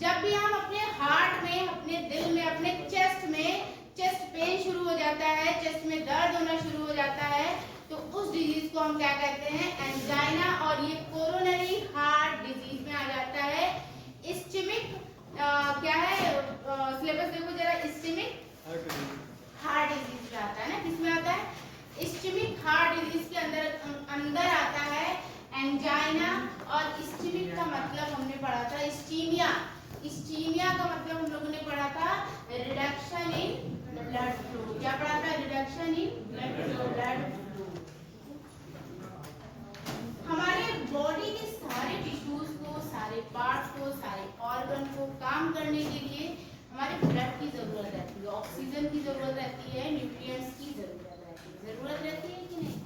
जब भी हम अपने हार्ट में, अपने दिल में, अपने चेस्ट पेन शुरू हो जाता है, चेस्ट में दर्द होना शुरू हो जाता है, तो उस डिजीज को हम क्या कहते हैं? एंजाइना। और ये कोरोनरी हार्ट डिजीज में आ जाता है। इस्केमिक क्या है? सिलेबस देखो जरा। इस्केमिक हार्ट डिजीज में आता है ना, किसमें आता है? इस्केमिक हार्ट डिजीज के अंदर आता है एंजाइना। और इस्केमिक का मतलब हमने पढ़ा था इस्कीमिया। इस्कीमिया का मतलब हम लोगों ने पढ़ा था रिडक्शन इन ब्लड फ्लो। क्या पढ़ा था? Reduction in blood flow. हमारे बॉडी के सारे टिश्यूज को, सारे पार्ट्स को, सारे ऑर्गन को काम करने के लिए हमारे ब्लड की जरूरत रहती है, ऑक्सीजन की जरूरत रहती है, न्यूट्रिएंट्स की जरूरत रहती है कि नहीं?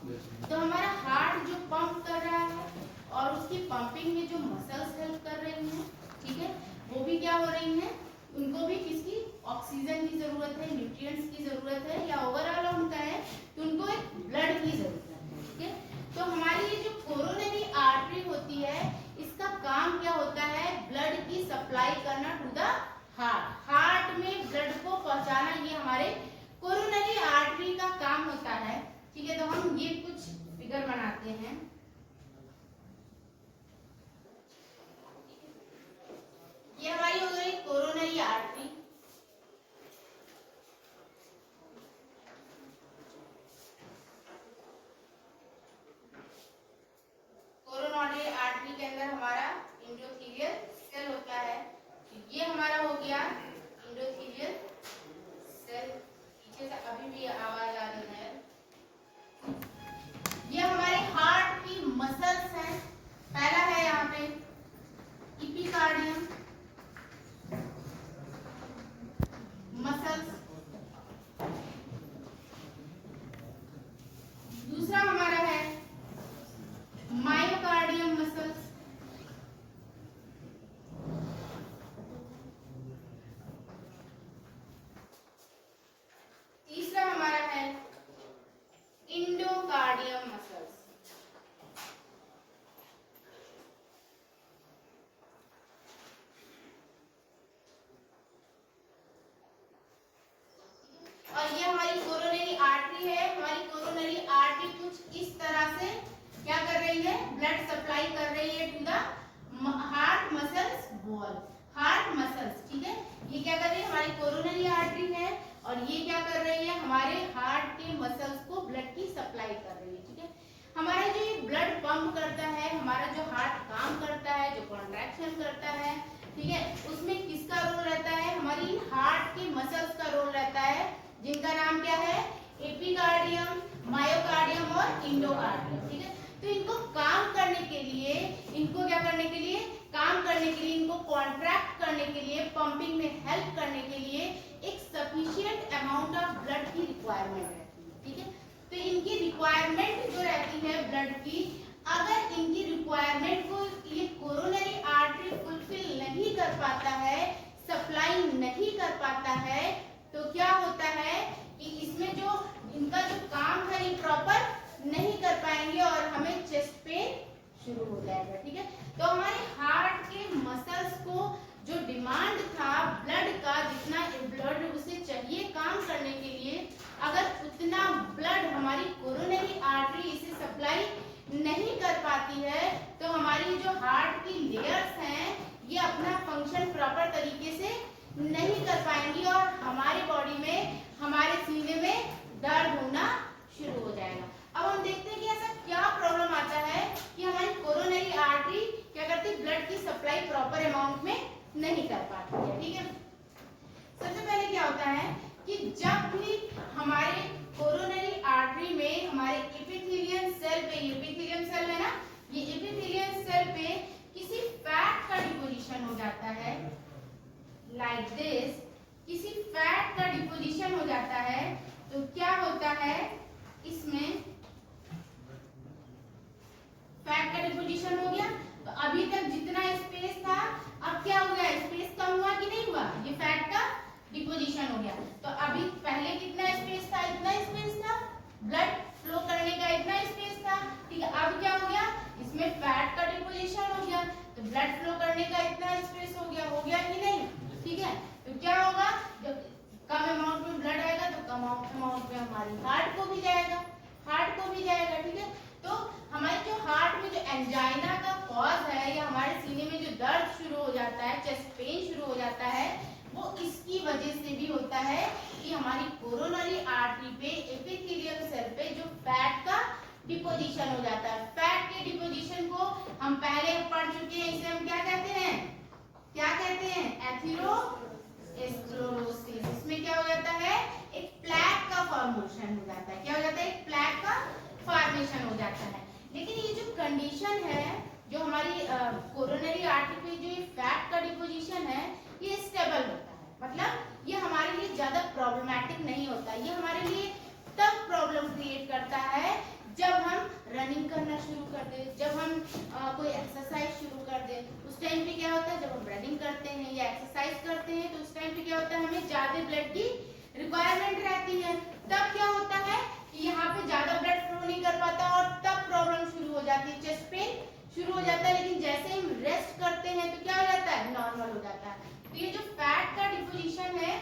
तो हमारा हार्ट जो पंप कर रहा है और उसकी पंपिंग में जो मसल्स हेल्प कर रही हैं, ठीक है, वो भी क्या हो रही हैं? उनको भी किसकी? ऑक्सीजन की जरूरत है, न्यूट्रिएंट्स की जरूरत है, या ओवरऑल हम कहें तो उनको एक ब्लड की जरूरत है। ठीक है, तो हमारी ये जो कोरोनरी आर्टरी होती है, इसका काम क्या होता है? ब्लड की सप्लाई करना टू द हार्ट। हार्ट में ब्लड को पहुंचाना, ये हमारे कोरोनरी आर्टरी का काम होता है। ठीक है, तो हम ये कुछ फिगर बनाते हैं। ये हमारी हो गई कोरोनरी आर्टरी। कोरोनरी आर्टरी के अंदर हमारा एंडोथेलियल सेल होता है। ये हमारा हो गया एंडोथेलियल सेल। पीछे से अभी भी आवाज आ रही है। ये हमारे हार्ट की मसल्स हैं। पहला है यहाँ पे एपिकार्डियम मसल्स। दूसरा हमारा है मायोकार्डियम मसल्स। तीसरा हमारा है इंडोकार्डियम मसल्स। और ये हमारी कोरोनरी आर्टरी है। हमारी कोरोनरी आर्टरी कुछ इस तरह से क्या कर रही है? ब्लड सप्लाई कर रही है to the heart muscles wall. Heart muscles, ठीक है, ये क्या कर रही है? हमारी कोरोनरी आर्टरी है और ये क्या कर रही है? हमारे हार्ट के मसल्स को ब्लड की सप्लाई कर रही है। ठीक है, हमारा जो ये ब्लड पंप करता है, हमारा जो हार्ट काम करता है, जो कॉन्ट्रैक्शन करता है, ठीक है, उसमें किसका रोल रहता है? हमारी हार्ट के मसल्स का रोल रहता है, जिनका नाम क्या है? एपिकार्डियम, मायोकार्डियम और इंडोकार्डियम। ठीक है, तो इनको काम करने के लिए, इनको क्या करने के लिए? काम करने के लिए, इनको कॉन्ट्रैक्ट करने के लिए, पंपिंग में हेल्प करने के लिए एक सफिशिएंट अमाउंट ऑफ ब्लड की रिक्वायरमेंट रहती है। ठीक है, तो इनकी रिक्वायरमेंट जो रहती है ब्लड की, अगर इनकी रिक्वायरमेंट को ये कोरोनरी आर्टरी फुलफिल नहीं कर पाता है, सप्लाई नहीं कर पाता है, तो क्या होता है कि इसमें जो इनका जो काम है ये प्रॉपर नहीं कर पाएंगे और हमें चेस्ट पेन शुरू हो जाएगा। ठीक है, तो हमारे हार्ट के मसल्स को जो डिमांड था ब्लड का, जितना ब्लड उसे चाहिए काम करने के लिए, अगर उतना ब्लड हमारी कोरोनरी आर्टरी इसे सप्लाई नहीं कर पाती है, तो हमारी जो हार्ट की लेयर्स हैं ये अपना फंक्शन प्रॉपर तरीके से नहीं कर पाएंगी और हमारे बॉडी में, हमारे सीने में दर्द होना शुरू हो जाएगा। अब हम देखते हैं कि ऐसा क्या प्रॉब्लम आता है कि हमारी कोरोनरी आर्टरी क्या करती है? ब्लड की सप्लाई प्रॉपर अमाउंट में नहीं कर पाती है। ठीक है, सबसे पहले क्या होता है कि जब भी हमारे कोरोनरी आर्टरी में हमारे एपिथेलियम सेल पे, एपिथेलियम सेल है ना, ये एपिथेलियम सेल पे किसी फैट का डिपोजिशन हो जाता है, लाइक दिस, किसी फैट का डिपोजिशन हो जाता है, तो क्या होता है? इसमें फैट का डिपोजिशन हो गया, तो अभी तक जितना स्पेस था, अब क्या हो गया? स्पेस कम हुआ कि नहीं हुआ? ये फैट का डिपोजिशन हो गया। तो अभी पहले कितना स्पेस था? इतना स्पेस था, ब्लड फ्लो करने का इतना स्पेस था। ठीक है, अब क्या हो गया? इसमें फैट का डिपोजिशन हो गया, तो ब्लड फ्लो करने का इतना स्पेस हो गया कि नहीं? हमारी कोरोनरी आर्टरी पे एपिथेलियल सेल पे जो फैट का डिपोजिशन हो जाता है। फैट के डिपोजिशन को हम पहले पढ़ चुके हैं, इसे हम क्या कहते हैं, क्या कहते हैं, एथेरोस्क्लेरोसिस। इसमें क्या हो जाता है, एक प्लैक का फॉर्मेशन हो जाता है। क्या हो जाता है, एक प्लैक का फॉर्मेशन हो जाता है। लेकिन ये जो कंडीशन है, जो हमारी कोरोनरी आर्टरी पे जो फैट का डिपोजिशन है, ये स्टेबल होता है। मतलब ये हमारे लिए ज्यादा प्रॉब्लमैटिक नहीं होता। ये हमारे लिए तब प्रॉब्लम क्रिएट करता है जब हम रनिंग करना शुरू कर दे, जब हम कोई एक्सरसाइज शुरू कर दे। उस टाइम पे क्या होता है, जब हम रनिंग करते हैं या एक्सरसाइज करते हैं, तो उस टाइम पे क्या होता है, हमें ज्यादा ब्लड की रिक्वायरमेंट रहती है। तब क्या होता है कि यहाँ पे ज्यादा ब्लड फ्लो नहीं कर पाता और तब प्रॉब्लम शुरू हो जाती है, चेस्ट पेन शुरू हो जाता है। लेकिन जैसे हम रेस्ट करते हैं तो क्या हो जाता है, नॉर्मल हो जाता है। तो ये जो फैट का डिपोजिशन है,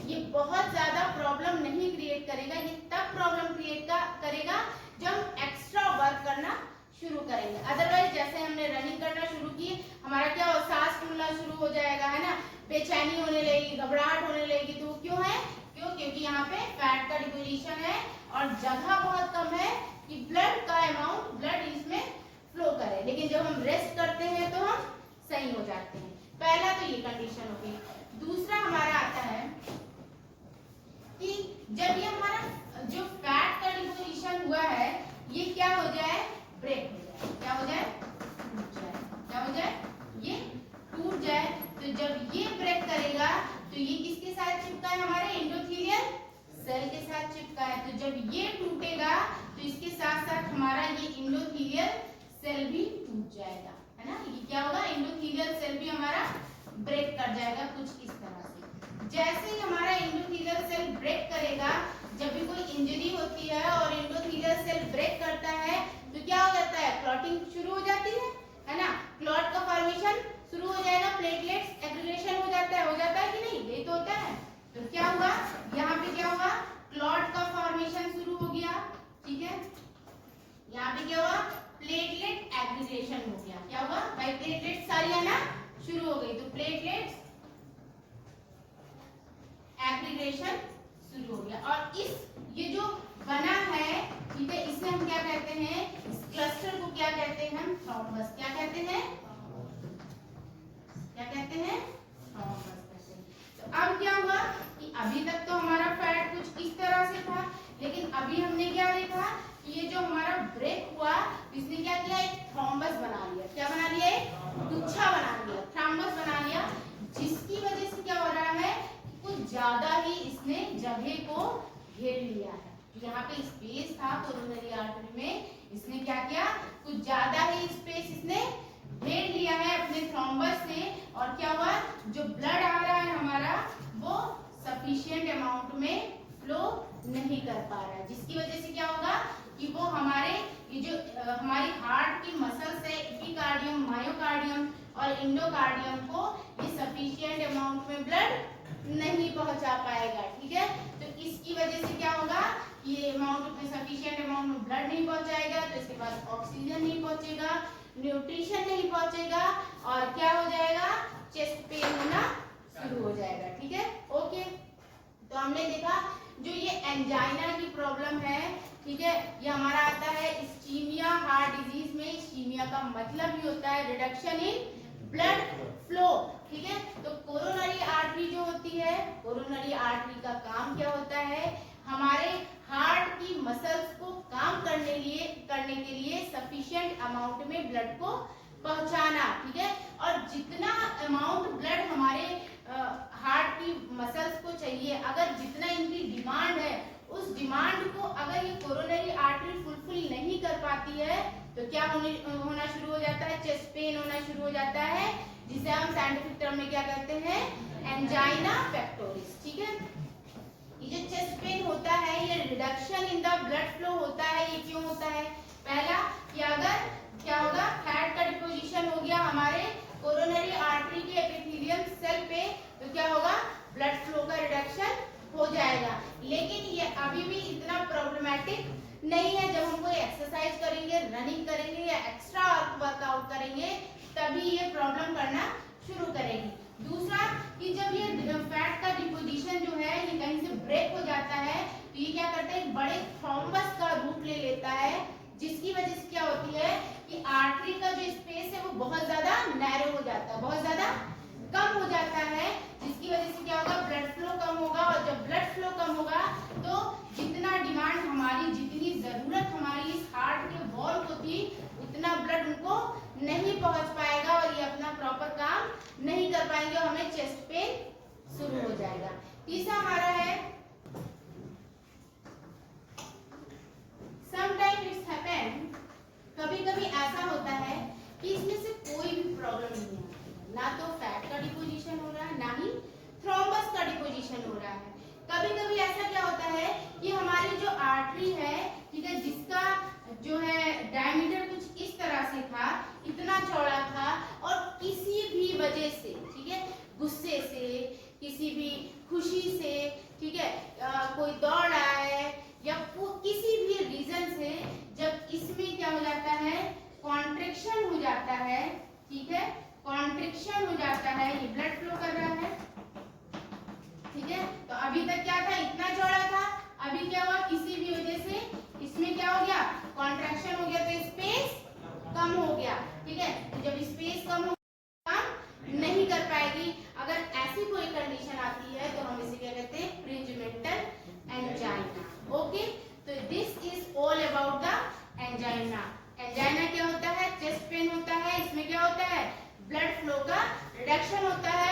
ये बहुत ज्यादा प्रॉब्लम नहीं क्रिएट करेगा। ये तब प्रॉब्लम क्रिएट करेगा जब हम एक्स्ट्रा वर्क करना शुरू करेंगे। अदरवाइज जैसे हमने रनिंग करना शुरू की, हमारा क्या हो, सांस फूलना शुरू हो जाएगा, है ना, बेचैनी होने लगेगी, घबराहट होने लगेगी। तो क्यों है, क्योंकि यहाँ पे फैट का डिपोजिशन है और जगह बहुत कम है कि ब्लड का अमाउंट, ब्लड इसमें फ्लो करे। लेकिन जब हम रेस्ट करते हैं तो हम सही हो जाते हैं। पहला तो ये कंडीशन हो गई। दूसरा हमारा आता है कि जब ये हमारा जो फैट का डिपोजिशन हुआ है, ये क्या हो जाए, ब्रेक हो जाए। क्या हो जाए, टूट जाए। क्या हो जाए, ये टूट जाए। तो जब ये ब्रेक करेगा तो ये किसके साथ चिपका है, हमारे एंडोथेलियल सेल के साथ चिपका है। तो जब ये टूटेगा तो इसके साथ साथ हमारा ये एंडोथेलियल सेल भी टूट जाएगा, है ना। ये क्या होगा, एंडोथेलियल सेल भी हमारा ब्रेक कर जाएगा कुछ इस तरह से। जैसे ही हमारा एंडोथेलियल सेल ब्रेक करेगा, जब भी कोई इंजरी होती है और एंडोथेलियल सेल ब्रेक करता है तो क्या हो जाता है, क्लॉटिंग शुरू हो जाती है ना। क्लॉट का फॉर्मेशन शुरू हो जाएगा, प्लेटलेट्स एग्रीगेशन हो जाता है कि नहीं, यही तो होता है। तो क्या हुआ, यहाँ पे क्या हुआ, क्लॉट का फॉर्मेशन शुरू हो गया, ठीक है। यहाँ पे क्या हुआ, प्लेटलेट एग्रीगेशन हो गया। क्या हुआ भाई, प्लेटलेट सारी आना शुरू हो गई। तो प्लेटलेट्स एग्रीगेशन शुरू हो गया। और ये जो बना है, ठीक है, इसे हम क्या कहते हैं, इस क्लस्टर को क्या कहते हैं, हम थ्रोम्बस। क्या कहते हैं, क्या कहते हैं, थ्रोम्बस कहते हैं। तो अब क्या हुआ कि अभी तक तो हमारा फैट कुछ इस तरह से था, लेकिन अभी हमने क्या देखा कि ये जो हमारा ब्रेक हुआ, इसने क्या किया, एक थ्रोम्बस बना लिया। क्या बना लिया, एक गुच्छा बना लिया, थ्रोम्बस बना लिया, जिसकी वजह से क्या हो रहा है, कुछ ज्यादा ही इसने जगह को घेर लिया है। यहाँ पे स्पेस था कोरोनरी आर्टरी में, इसने क्या किया, कुछ ज्यादा ही स्पेस इसने घेर लिया है अपने थ्रोम्बस से। और क्या हुआ, जो ब्लड आ रहा है हमारा, वो सफिशिएंट अमाउंट में फ्लो नहीं कर पा रहा है, जिसकी वजह से क्या होगा कि वो हमारे ये जो हमारी हार्ट की मसल्स है, एपिकार्डियम, मायोकार्डियम और इंडोकार्डियम को ये सफिशिएंट अमाउंट में ब्लड नहीं पहुंचा पाएगा, ठीक है। तो इसकी वजह से क्या होगा, ये अमाउंट में सफिशिएंट अमाउंट में ब्लड नहीं पहुंचाएगा, तो इसके पास ऑक्सीजन नहीं पहुंचेगा, न्यूट्रिशन नहीं पहुंचेगा और क्या हो जाएगा, चेस्ट पेन होना शुरू हो जाएगा, ठीक है। ओके, तो हमने देखा जो ये एंजाइना की प्रॉब्लम है, ठीक है, ये हमारा आता है इस्कीमिया हार्ट डिजीज में। इस्कीमिया का मतलब ही होता है रिडक्शन इन ब्लड फ्लो, ठीक है। तो कोरोनरी आर्टरी जो होती है, कोरोनरी आर्टरी का काम क्या होता है, हमारे हार्ट की मसल्स को काम करने के लिए सफिशिएंट अमाउंट में ब्लड को पहुंचाना, ठीक है। और जितना अमाउंट ब्लड हमारे हार्ट की मसल्स को चाहिए, अगर जितना इनकी डिमांड है, उस डिमांड को अगर ये कोरोनरी आर्टरी फुलफिल नहीं कर पाती है, तो क्या होना शुरू हो जाता है, चेस्ट पेन होना शुरू हो जाता है, जिसे हम साइंटिफिक टर्म में क्या कहते हैं, एंजाइना पेक्टोरिस, ठीक है। ये जो चेस्ट पेन होता है, ये reduction in the blood flow होता है। ये क्यों होता है, पहला कि अगर क्या होगा, फैट का डिपोजिशन हो गया हमारे कोरोनरी आर्टरी के एपिथेलियल सेल पे, तो क्या होगा, ब्लड फ्लो का रिडक्शन हो जाएगा। लेकिन ये अभी भी इतना प्रॉब्लमेटिक नहीं है। जब हम कोई एक्सरसाइज करेंगे, रनिंग करेंगे या एक्स्ट्रा वर्कआउट करेंगे, तभी ये प्रॉब्लम करना शुरू करेगी। दूसरा कि जब ये फैट का डिपोजिशन जो है, ये कहीं से शुरू हो जाएगा। तीसरा हमारा है समटाइम इट्स हैपन, कभी कभी ऐसा होता है कि इसमें से कोई भी प्रॉब्लम नहीं आती है, ना तो फैट का डिपोजिशन हो रहा है ना ही थ्रोम्बस का डिपोजिशन हो रहा है। कभी कभी ऐसा क्या होता है कि हमारी जो आर्टरी है, ठीक है, जिसका जो है डायमीटर कुछ इस तरह से था, इतना चौड़ा था, और किसी भी वजह से, ठीक है, गुस्से से, किसी भी खुशी से, ठीक है, कोई दौड़ रहा है या किसी भी रीजन से जब इसमें क्या हो जाता है, कॉन्ट्रैक्शन हो जाता है, ठीक है, कॉन्ट्रैक्शन हो जाता है, ये ब्लड फ्लो कर रहा है, ठीक है। तो अभी तक क्या था, इतना चौड़ा था, अभी क्या हुआ, किसी भी वजह से इसमें क्या हो गया, कॉन्ट्रैक्शन हो गया, तो स्पेस कम हो गया, ठीक है। तो जब स्पेस कम हो, काम नहीं कर पाएगी। अगर ऐसी कोई कंडीशन आती है तो हम इसे क्या कहते हैं, प्रिंजिमेंटल एंजाइना। ओके, तो this is all about the angina. Angina क्या होता है, चेस्ट पेन होता है, इसमें क्या होता है, ब्लड फ्लो का रिडक्शन होता है,